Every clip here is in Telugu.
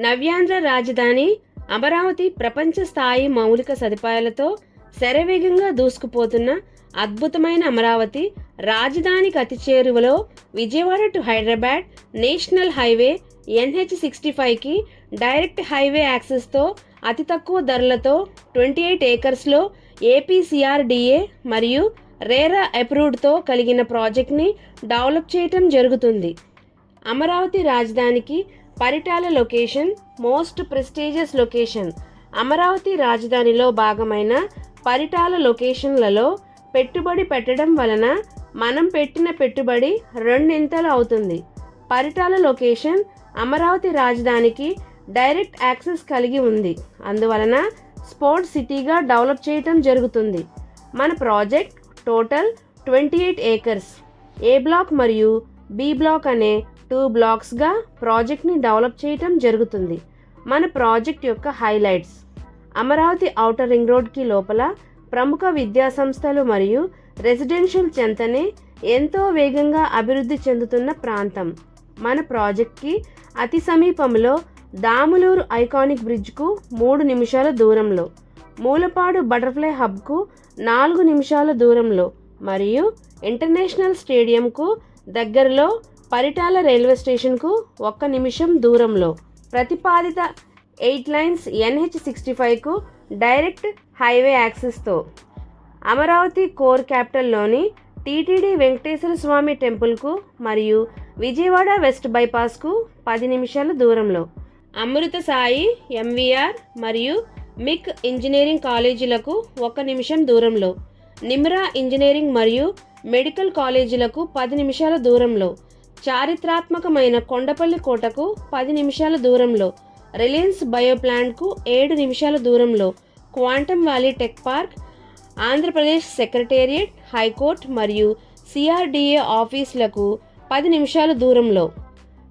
నవ్యాంధ్ర రాజధాని అమరావతి ప్రపంచ స్థాయి మౌలిక సదుపాయాలతో శరవేగంగా దూసుకుపోతున్న అద్భుతమైన అమరావతి రాజధానికి అతి చేరువలో Vijayawada to Hyderabad national highway NH65కి డైరెక్ట్ హైవే యాక్సెస్తో అతి తక్కువ ధరలతో 28 ఏకర్స్లో APCRDA మరియు రేరా అప్రూవ్డ్తో కలిగిన ప్రాజెక్ట్ని డెవలప్ చేయటం జరుగుతుంది. అమరావతి రాజధానికి Paritala location most prestigious location. Amaravati రాజధానిలో భాగమైన పరిటాల లొకేషన్లలో పెట్టుబడి పెట్టడం వలన మనం పెట్టిన పెట్టుబడి రెండింతలు అవుతుంది. పరిటాల లొకేషన్ అమరావతి రాజధానికి డైరెక్ట్ యాక్సెస్ కలిగి ఉంది. అందువలన స్పోర్ట్స్ సిటీగా డెవలప్ చేయటం జరుగుతుంది. మన ప్రాజెక్ట్ టోటల్ 28 ఏకర్స్. ఏ బ్లాక్ మరియు బి బ్లాక్ అనే 2 బ్లాక్స్గా ప్రాజెక్ట్ని డెవలప్ చేయటం జరుగుతుంది. మన ప్రాజెక్ట్ యొక్క హైలైట్స్: అమరావతి ఔటర్ రింగ్ రోడ్కి లోపల ప్రముఖ విద్యా సంస్థలు మరియు రెసిడెన్షియల్ చెంతనే ఎంతో వేగంగా అభివృద్ధి చెందుతున్న ప్రాంతం. మన ప్రాజెక్ట్కి అతి సమీపంలో దాములూరు ఐకానిక్ బ్రిడ్జ్కు 3 నిమిషాల దూరంలో, మూలపాడు బటర్ఫ్లై హబ్కు 4 నిమిషాల దూరంలో మరియు ఇంటర్నేషనల్ స్టేడియంకు దగ్గరలో పరిటాల రైల్వే స్టేషన్కు 1 నిమిషం దూరంలో ప్రతిపాదిత 8 లైన్స్ NH65కు డైరెక్ట్ హైవే యాక్సెస్తో అమరావతి కోర్ క్యాపిటల్లోని టీటీడీ వెంకటేశ్వర స్వామి టెంపుల్కు మరియు విజయవాడ వెస్ట్ బైపాస్కు 10 నిమిషాల దూరంలో, అమృత సాయి MVR మరియు మిక్ ఇంజనీరింగ్ కాలేజీలకు 1 నిమిషం దూరంలో, నిమ్రా ఇంజనీరింగ్ మరియు మెడికల్ కాలేజీలకు 10 నిమిషాల దూరంలో, చారిత్రాత్మకమైన కొండపల్లి కోటకు 10 నిమిషాల దూరంలో, రిలయన్స్ బయో ప్లాంట్కు 7 నిమిషాల దూరంలో, quantum valley tech park, Andhra Pradesh secretariat, high court మరియు CRDA ఆఫీసులకు 10 నిమిషాల దూరంలో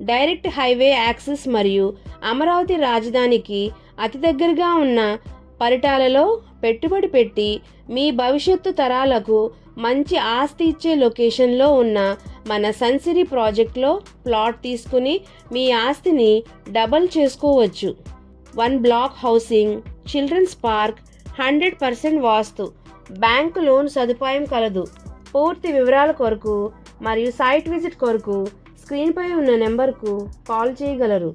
డైరెక్ట్ హైవే యాక్సెస్ మరియు అమరావతి రాజధానికి అతి దగ్గరగా ఉన్న పరిటాలలో పెట్టుబడి పెట్టి మీ భవిష్యత్తు తరాలకు మంచి ఆస్తి ఇచ్చే లొకేషన్లో ఉన్న మన సన్సిరీ ప్రాజెక్ట్లో ప్లాట్ తీసుకుని మీ ఆస్తిని డబల్ చేసుకోవచ్చు. 1 బ్లాక్ హౌసింగ్, చిల్డ్రన్స్ పార్క్, 100% వాస్తు, బ్యాంకు లోన్ సదుపాయం కలదు. పూర్తి వివరాల కొరకు మరియు సైట్ విజిట్ కొరకు స్క్రీన్పై ఉన్న నెంబర్కు కాల్ చేయగలరు.